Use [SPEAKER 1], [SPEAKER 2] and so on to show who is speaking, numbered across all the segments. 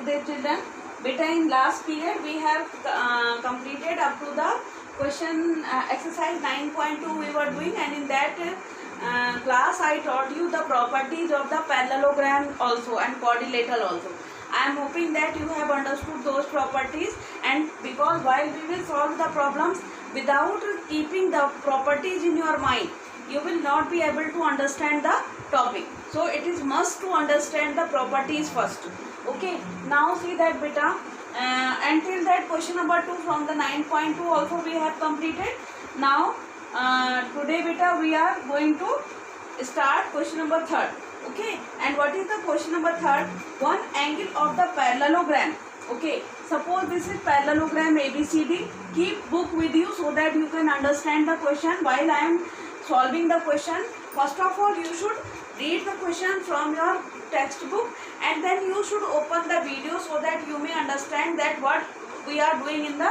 [SPEAKER 1] dear children. Beta, in last period we have completed up to the question exercise 9.2 we were doing, and in that class I taught you the properties of the parallelogram also and quadrilateral also. I am hoping that you have understood those properties, and because while we will solve the problems without keeping the properties in your mind, you will not be able to understand the topic. So it is must to understand the properties first. Okay, now see that beta, until that question number 2 from the 9.2 also we have completed. Now today beta we are going to start question number 3. Okay, and what is the question number 3? One angle of the parallelogram. Okay, suppose this is parallelogram ABCD. Keep book with you so that you can understand the question while I am solving the question. First of all, you should read the question from your textbook, and then you should open the video so that you may understand that what we are doing in the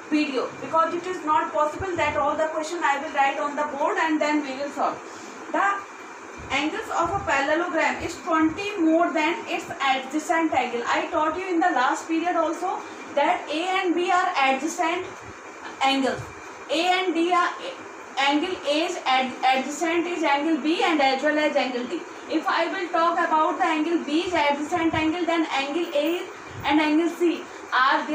[SPEAKER 1] video, because it is not possible that all the question I will write on the board and then we will solve. The angles of a parallelogram is 20 more than its adjacent angle. I taught you in the last period also that A and B are adjacent angles. A and D are angle A is adjacent is angle B and as well as angle D. If I will talk about the angle B is adjacent angle, then angle A and angle C are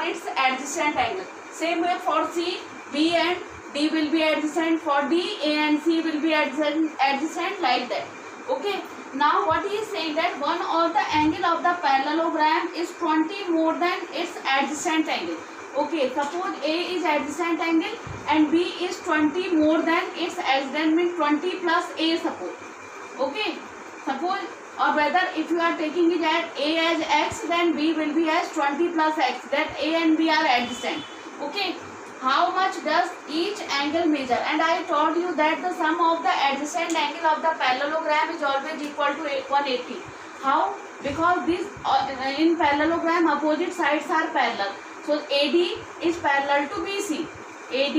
[SPEAKER 1] its adjacent angle. Same way for C, B and D will be adjacent. For D, A and C will be adjacent like that. Okay. Now what he is saying that one of the angle of the parallelogram is 20 more than its adjacent angle. Okay, suppose A is adjacent angle and B is 20 more than its adjacent, means 20 plus A suppose. Okay, suppose, or whether if you are taking it as A as X, then B will be as 20 plus X, that A and B are adjacent. Okay, how much does each angle measure? And I told you that the sum of the adjacent angle of the parallelogram is always equal to 180. How? Because this in parallelogram opposite sides are parallel. So AD is parallel to BC. AD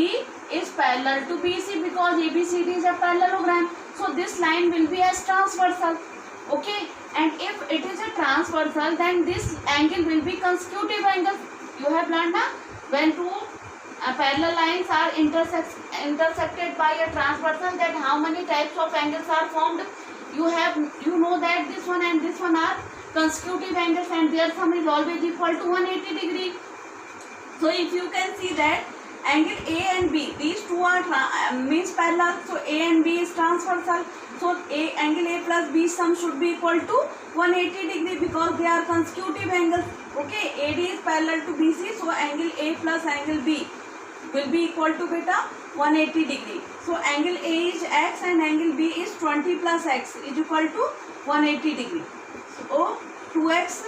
[SPEAKER 1] is parallel to BC because ABCD is a parallelogram. So this line will be as transversal. Okay, and if it is a transversal, then this angle will be consecutive angle. You have learned now, when two parallel lines are intersected by a transversal, that how many types of angles are formed. You know that this one and this one are consecutive angles, and their sum is always equal to 180 degree. So if you can see that angle A and B, these two are means parallel, so A and B is transversal. So angle A plus B sum should be equal to 180 degree because they are consecutive angles. Okay, AD is parallel to BC, so angle A plus angle B will be equal to beta 180 degree. So angle A is X and angle B is 20 plus X is equal to 180 degree. So 2X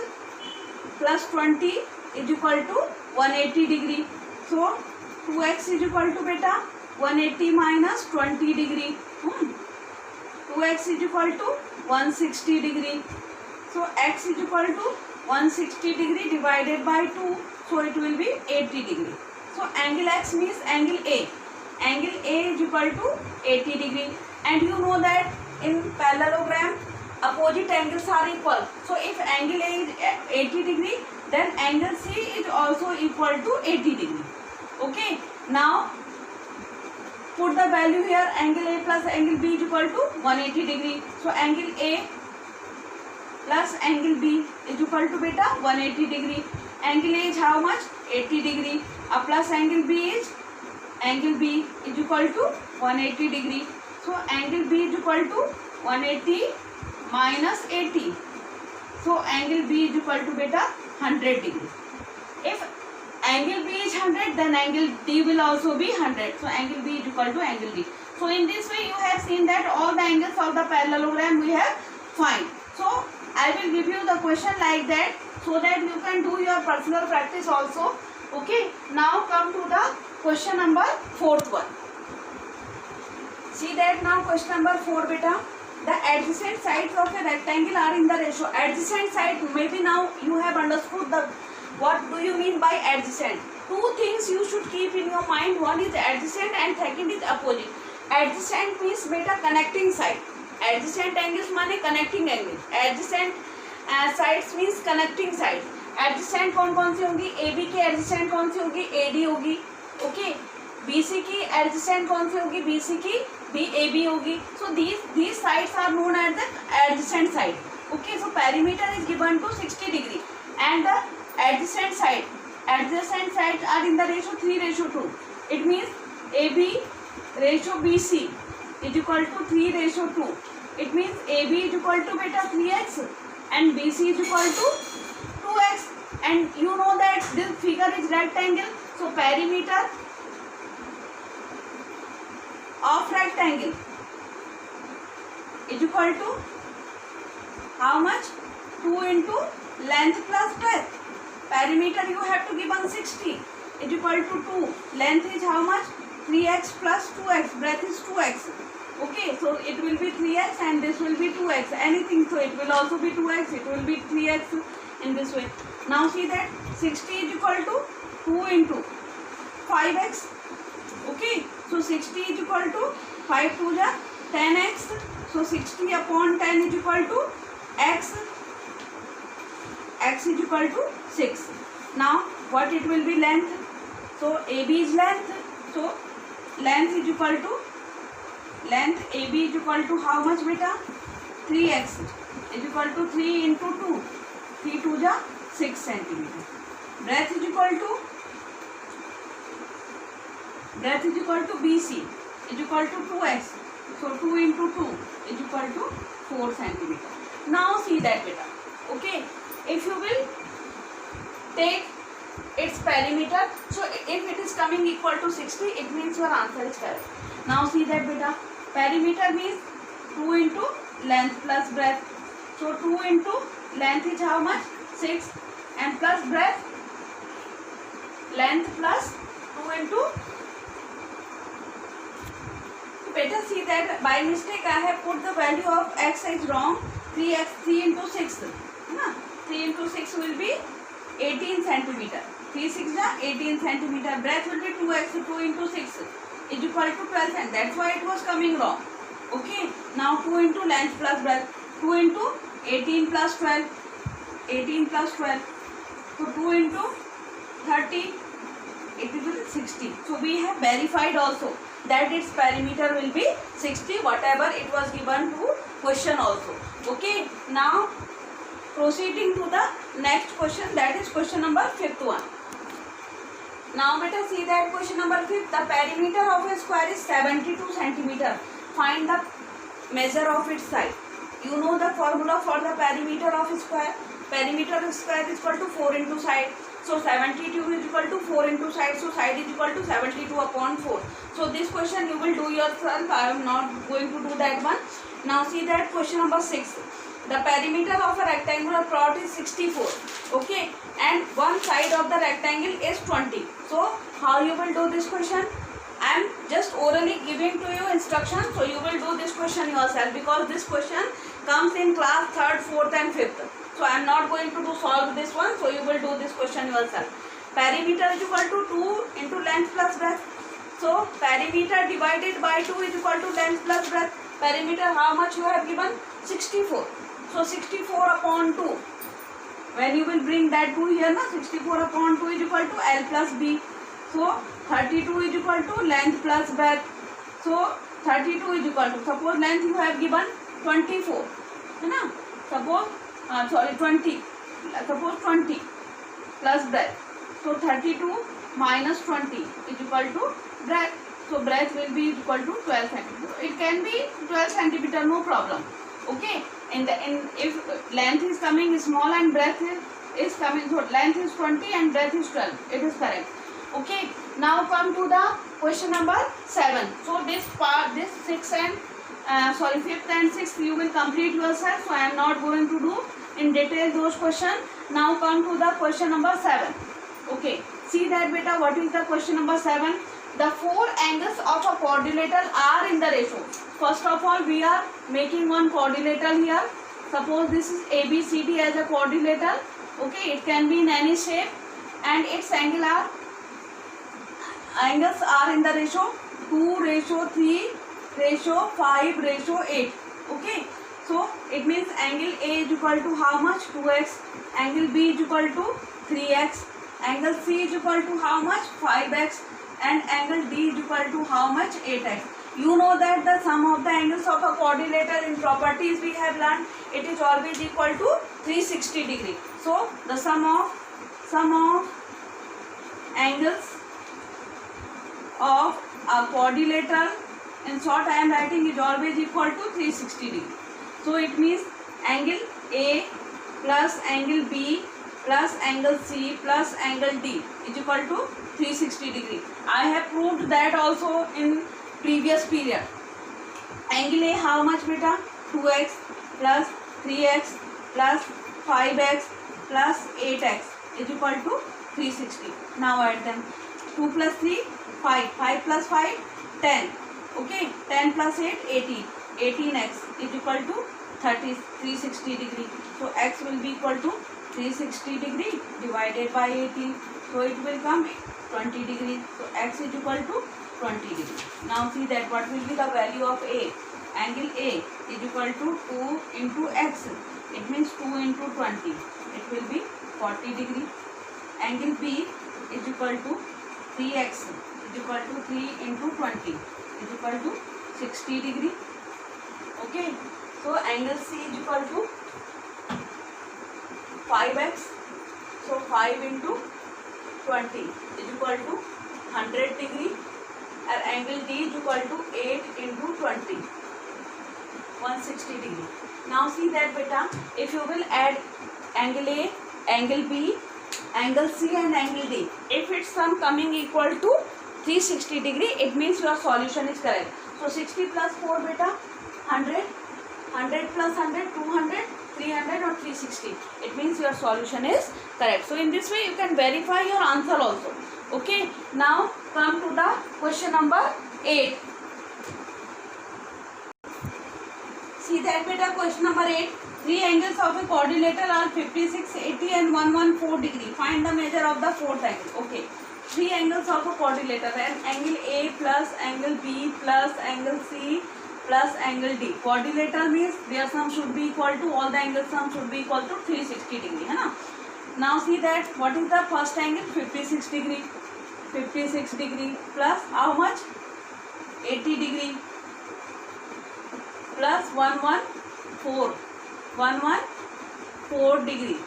[SPEAKER 1] plus 20 is equal to 180 degree. So 2X is equal to beta 180 minus 20 degree. 2X is equal to 160 degree. So X is equal to 160 degree divided by 2. So it will be 80 degree. So angle X means angle A. Angle A is equal to 80 degree. And you know that in parallelogram opposite angles are equal. So if angle A is 80 degree, then angle C is also equal to 80 degree. Okay. Now put the value here. Angle A plus angle B is equal to 180 degree. So angle A plus angle B is equal to beta 180 degree. Angle A is how much? 80 degree. Plus angle B is equal to 180 degree. So angle B is equal to 180 minus 80. So angle B is equal to beta 100 degree. If angle B is 100, then angle D will also be 100. So angle B is equal to angle D. So in this way you have seen that all the angles of the parallelogram we have find. So I will give you the question like that so that you can do your personal practice also. Okay. Now come to the question number 4th one. See that now question number 4 beta. The adjacent sides of a rectangle are in the ratio. Adjacent side, maybe now you have understood what do you mean by adjacent. Two things you should keep in your mind. One is adjacent and second is opposite. Adjacent means beta connecting side. Adjacent angles माने connecting angles. Adjacent sides means connecting side. Adjacent कौन कौन सी होंगी? AB की adjacent कौन सी होगी? AD होगी. Okay. BC की adjacent कौन सी होगी? BC की AB होगी. So these sides are known as the adjacent side. Okay, so perimeter is given to 60 degree and the adjacent sides are in the ratio 3:2. It means AB ratio BC is equal to 3:2. It means AB is equal to beta 3x and BC is equal to 2x. And you know that this figure is rectangle. So perimeter of rectangle is equal to how much? 2 into length plus breadth. Perimeter you have to give on 60 is equal to 2. Length is how much? 3x plus 2x. Breadth is 2x. Okay, so it will be 3x and this will be 2x. Anything, so it will also be 2x. It will be 3x in this way. Now see that 60 is equal to 2 into 5x. Okay, so 60 is equal to 5 to the 10x. So 60 upon 10 is equal to x. X is equal to 6. Now what it will be? Length. So AB is length. So length is equal to AB is equal to how much beta? 3x is equal to 3 into 2. 3 to the 6 centimeter. Breadth is equal to BC is equal to 2x. So 2 into 2 is equal to 4 centimeter. Now see that beta. Okay, if you will take its perimeter, so if it is coming equal to 60, it means your answer is correct. Now see that beta. Perimeter means 2 into length plus breadth. So 2 into length is how much? 6 and plus breadth. Length plus 2 into. Better see that by mistake I have put the value of x is wrong. 3 into 6 है ना. 3 into 6 will be 18 centimeter. 3 6 जा 18 centimeter. Breadth will be 2x. 2 into 6 is equal to 12 cm. That's why it was coming wrong. Okay. Now 2 into length plus breadth. 2 into 18 plus 12. 18 plus 12. So 2 into 30. It will be 60. So we have verified also that its perimeter will be 60, whatever it was given to question also. Okay. Now proceeding to the next question, that is question number 5th one. Now better see that question number 5th. The perimeter of a square is 72 centimeter. Find the measure of its side. You know the formula for the perimeter of a square. Perimeter of a square is equal to 4 into side. So 72 is equal to 4 into side. So side is equal to 72 upon 4. So this question you will do yourself. I am not going to do that one. Now see that question number 6. The perimeter of a rectangular plot is 64. Okay, and one side of the rectangle is 20. So how you will do this question? I am just orally giving to you instruction. So you will do this question yourself, because this question comes in class 3rd, 4th and 5th. So I am not going to solve this one. So you will do this question yourself. Perimeter is equal to 2 into length plus breadth. So perimeter divided by 2 is equal to length plus breadth. Perimeter how much you have given? 64. So 64 upon 2. When you will bring that 2 here, na, 64 upon 2 is equal to L plus B. So 32 is equal to length plus breadth. So 32 is equal to, suppose length you have given 24. है ना? Suppose 20. Suppose 20 plus breadth. So 32 minus 20 is equal to breadth. So breadth will be equal to 12 centimeter. It can be 12 centimeter, no problem. Okay. If length is coming small and breadth is coming, so length is 20 and breadth is 12. It is correct. Okay. Now come to the question number 7. So this part, this 5th and 6th you will complete yourself. So I am not going to do in detail those questions. Now come to the question number 7. Okay. See that beta, what is the question number 7? The 4 angles of a quadrilateral are in the ratio. First of all, we are making one quadrilateral here. Suppose this is ABCD as a quadrilateral. Okay, it can be in any shape, and its angles are in the ratio 2:3:5:8. Okay, So it means angle A is equal to how much? 2x. Angle B is equal to 3x. Angle C is equal to how much? 5x. And angle D is equal to how much? 8x. You know that the sum of the angles of a quadrilateral in properties we have learned, it is always equal to 360 degree. So the sum of angles of a quadrilateral, in short I am writing, is always equal to 360 degree. So it means angle A plus angle B plus angle C plus angle D is equal to 360 degree. I have proved that also in previous period. Angle A how much beta? 2x plus 3x plus 5x plus 8x is equal to 360. Now add them. 2 plus 3, 5. 5 plus 5, 10. Okay. 10 plus 8, 18. 18x is equal to 360 degree. So x will be equal to 360 degree divided by 18. So it will come 20 degree. So x is equal to 20 degree. Now see that what will be the value of A. Angle A is equal to 2 into x. It means 2 into 20. It will be 40 degree. Angle B is equal to 3x is equal to 3 into 20 is equal to 60 degree. Okay. So angle C is equal to 5x. So 5 into 20 is equal to 100 degree. And angle D is equal to 8 into 20, 160 degree. Now see that beta, if you will add angle A, angle B, angle C and angle D, if its sum coming equal to 360 degree, it means your solution is correct. So 60 plus 4 beta, 100, 100 plus 100, 200, 300 or 360. It means your solution is correct. So in this way you can verify your answer also. Okay. Now come to the question number 8. See that beta, question number 8. Three angles of a quadrilateral are 56, 80 and 114 degree. Find the measure of the fourth angle. Okay. Three angles of a quadrilateral, and angle A plus angle B plus angle C plus angle D. Quadrilateral means their sum should be equal to, all the angle sum should be equal to 360 degree. है ना? Now see that what is the first angle? 56 degree. 56 degree plus how much? 80 degree plus 114. 114 degree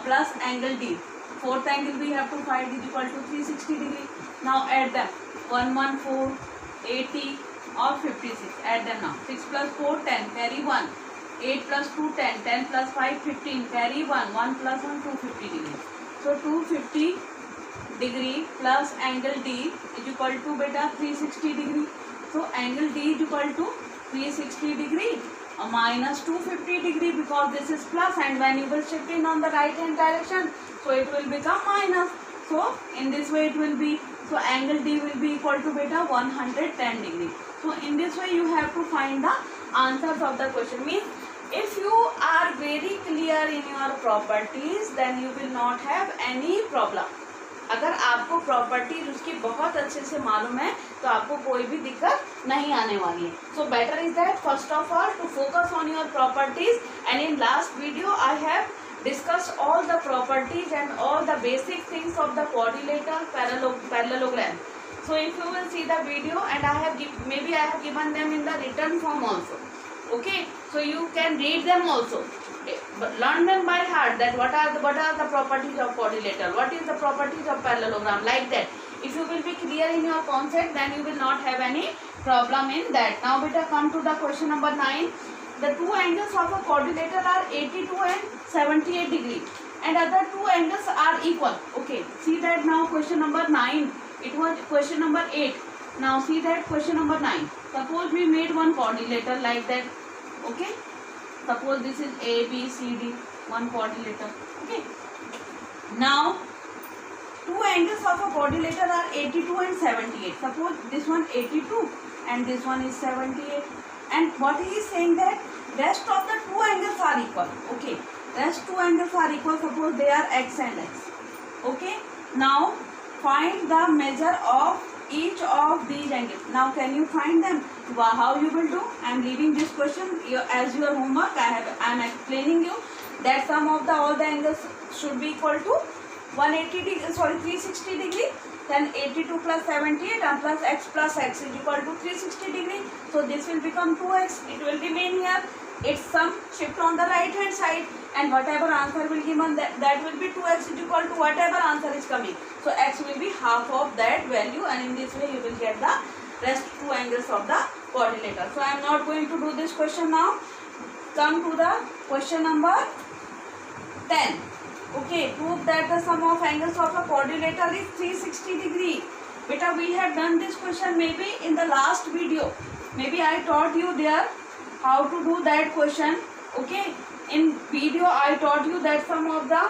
[SPEAKER 1] plus angle D. Fourth angle we have to find is equal to 360 degree. Now add them. 114, 80 or 56. Add them now. 6 plus 4, 10. Carry 1. 8 plus 2, 10. 10 plus 5, 15. Carry 1. 1 plus 1, 250 degree. So 250 degree plus angle D is equal to beta 360 degree. So angle D is equal to 360 degree minus 250 degree, because this is plus, and when you will shift in on the right hand direction, so it will become minus. So in this way it will be, so angle D will be equal to beta 110 degree. So in this way you have to find the answers of the question. Means if you are very clear in your properties, then you will not have any problem. अगर आपको properties उसकी बहुत अच्छे से मालूम है तो आपको कोई भी दिक्कत नहीं आने वाली है. So better is that first of all to focus on your properties, and in last video I have discussed all the properties and all the basic things of the quadrilateral parallelogram. So if you will see the video, and I have given them in the written form also. Okay, so you can read them also, but learn them by heart, that what are the properties of quadrilateral, what is the properties of parallelogram, like that. If you will be clear in your concept, then you will not have any problem in that. Now beta, come to the question number 9. The two angles of a quadrilateral are 82 and 78 degree, and other two angles are equal. Okay, see that now question number 9. It was question number 8. Now see that question number 9. Suppose we made one quadrilateral like that. Okay, suppose this is A, B, C, D, one quadrilateral. Okay, now two angles of a quadrilateral are 82 and 78. Suppose this one 82 and this one is 78. And what he is saying that rest of the two angles are equal. Okay, rest two angles are equal. Suppose they are x and x. Okay, now find the measure of each of these angles. Now can you find them? How you will do? I am leaving this question as your homework. I am explaining you that sum of all the angles should be equal to 360 degree. Then 82 plus 78 and plus x is equal to 360 degree. So this will become 2x. It will remain here. Its sum shift on the right hand side, and whatever answer will given, that will be 2x is equal to whatever answer is coming. So x will be half of that value, and in this way you will get the rest two angles of the quadrilateral. So I am not going to do this question now. Come to the question number 10. Okay, prove that the sum of angles of a quadrilateral is 360 degree. Beta, we have done this question maybe in the last video. Maybe I taught you there how to do that question. Okay, in video I taught you that sum of the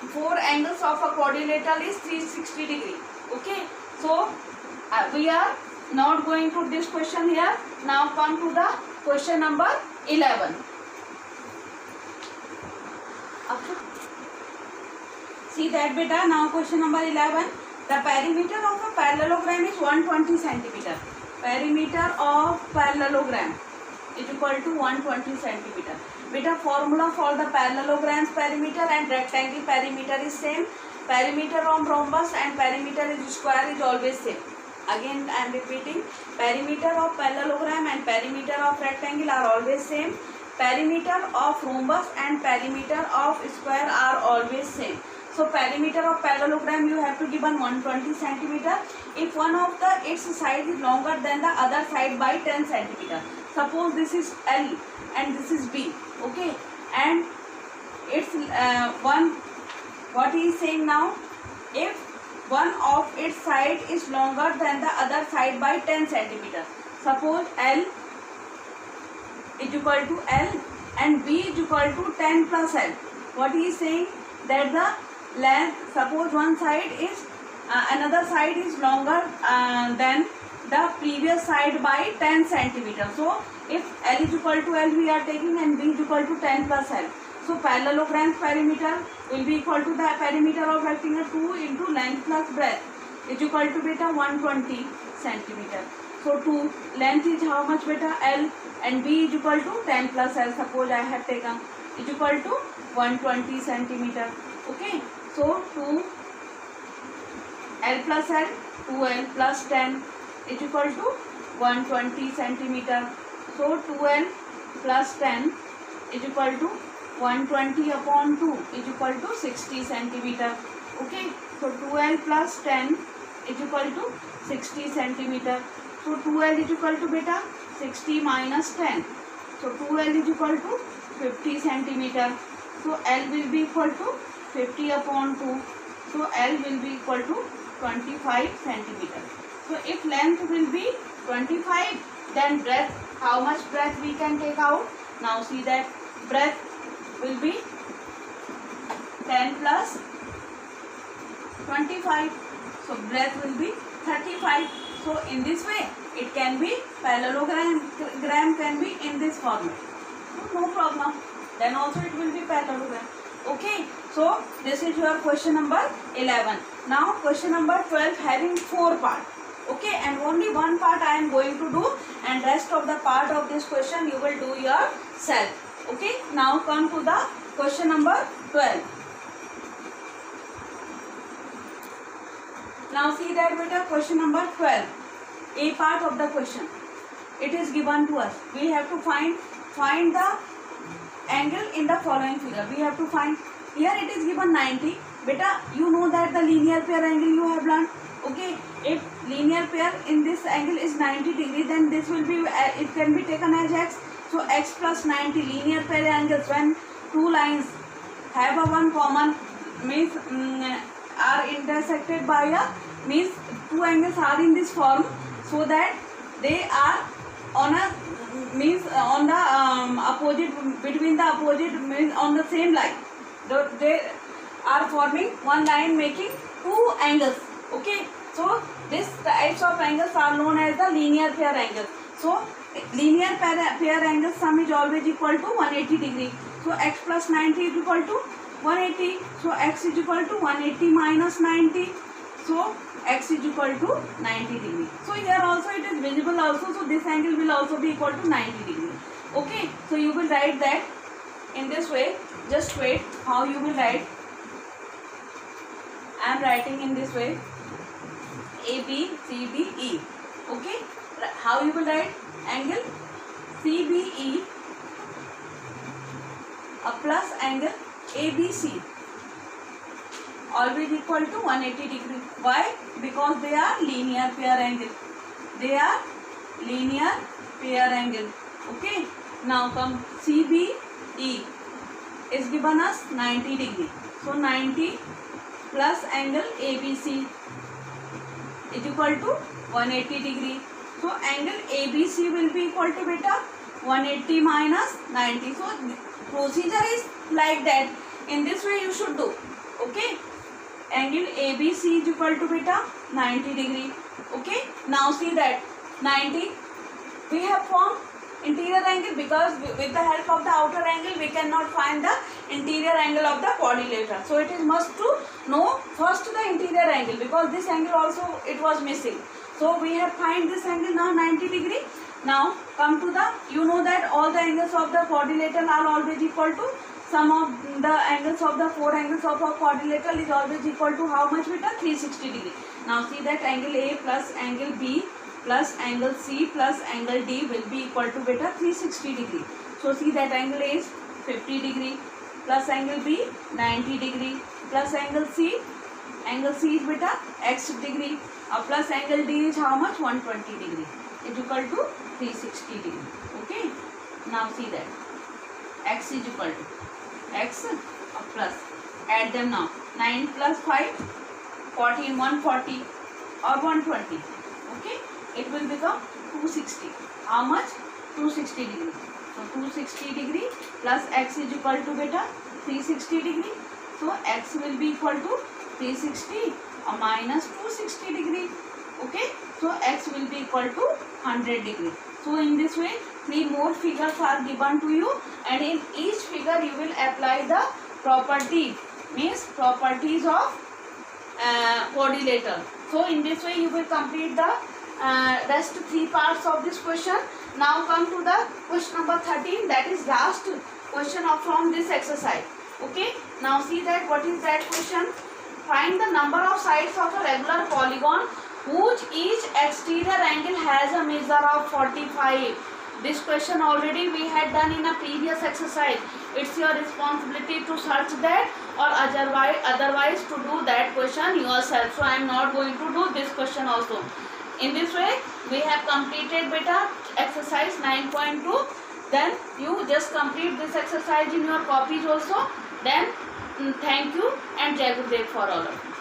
[SPEAKER 1] four angles of a quadrilateral is 360 degree. Okay, so we are not going to this question here. Now come to the question number 11. See that beta. Now question number 11. The perimeter of a parallelogram is 120 centimeter. Perimeter of parallelogram is equal to 120 centimeter. Beta, formula for the parallelogram's perimeter and rectangle perimeter is same. Perimeter of rhombus and perimeter is square is always same. Again I am repeating, perimeter of parallelogram and perimeter of rectangle are always same. Perimeter of rhombus and perimeter of square are always same. So perimeter of parallelogram you have to given 120 centimeter. If one of its side is longer than the other side by 10 centimeter. Suppose this is L and this is B. Okay, and it's what he is saying now, if one of its side is longer than the other side by 10 centimeter. Suppose L is equal to L and B is equal to 10 plus L. What he is saying, that the length, suppose one side is another side is longer than the previous side by 10 centimeter. So if L is equal to L we are taking and B is equal to 10 plus L. So parallelogram's perimeter will be equal to the perimeter of rectangle 2 into length plus breadth is equal to beta 120 centimeter. So 2 length is how much beta? L, and B is equal to 10 plus L. Suppose I have taken is equal to 120 centimeter. Okay, so 2 L plus L, 2L plus 10 is equal to 120 centimeter. So 2L plus 10 is equal to 120 upon 2 is equal to 60 centimeter. Okay, so 2L plus 10 is equal to 60 centimeter. So 2L is equal to beta 60 minus 10. So 2L is equal to 50 centimeter. So L will be equal to 50 upon 2. So L will be equal to 25 centimeter. So if length will be 25, then breadth, how much breadth we can take out? Now see that breadth will be 10 plus 25. So breadth will be 35. So in this way it can be, parallelogram can be in this format. So no problem. Then also it will be parallelogram. Okay. So this is your question number 11. Now question number 12 having 4 parts. Okay, and only one part I am going to do, and rest of the part of this question you will do yourself. Okay, now come to the question number 12. Now see that beta, question number 12, a part of the question. It is given to us. We have to find the angle in the following figure. We have to find, here it is given 90. Beta, you know that the linear pair angle you have learned. Okay, if linear pair in this angle is 90 degree, then this will be, it can be taken as x. So x plus 90, linear pair angles, when two lines have a one common, means are intersected by a, means two angles are in this form, so that they are on a, means on the opposite, between the opposite, means on the same line. They are forming one line making two angles. Okay, so this types of angles are known as the linear pair angles. So linear pair angle sum is always equal to 180 degree. So x plus 90 is equal to 180. So x is equal to 180 minus 90. So x is equal to 90 degree. So here also it is visible also. So this angle will also be equal to 90 degree. Okay. So you will write that in this way. Just wait. How you will write? I am writing in this way. A B C D E. Okay. How you will write? Angle CBE plus angle ABC always equal to 180 degree. Why? Because they are linear pair angle. They are linear pair angle. Okay. Now come CBE is given us 90 degree. So 90 plus angle ABC is equal to 180 degree. So angle ABC will be equal to beta 180 minus 90. So procedure is like that. In this way you should do. Okay. Angle ABC is equal to beta 90 degree. Okay. Now see that 90 we have formed interior angle, because with the help of the outer angle we cannot find the interior angle of the quadrilateral. So it is must to know first the interior angle, because this angle also it was missing. So we have find this angle now 90 degree. Now come to the, you know that all the angles of the quadrilateral are always equal to sum of the angles of the four angles of a quadrilateral is always equal to how much beta? 360 degree. Now see that angle A plus angle B plus angle C plus angle D will be equal to beta 360 degree. So see that angle A is 50 degree plus angle B 90 degree plus angle C is beta x degree plus angle D is how much? 120 degree is equal to 360 degree. Okay. Now see that x is equal to x plus, add them now, 9 plus 5 14, 140 or 120. Okay. It will become 260. How much? 260 degree. So 260 degree plus x is equal to beta 360 degree. So x will be equal to 360 or minus 260 degree. Okay. So x will be equal to 100 degree. So in this way 3 more figures are given to you, and in each figure you will apply the property, means properties of quadrilateral. So in this way you will complete the rest 3 parts of this question. Now come to the question number 13, that is last question from this exercise. Okay. Now see that what is that question? Find the number of sides of a regular polygon whose each exterior angle has a measure of 45. This question already we had done in a previous exercise. It's your responsibility to search that, or otherwise to do that question yourself. So I am not going to do this question also. In this way we have completed beta exercise 9.2. Then you just complete this exercise in your copies also. Then thank you and Jai Gurudev for all of you.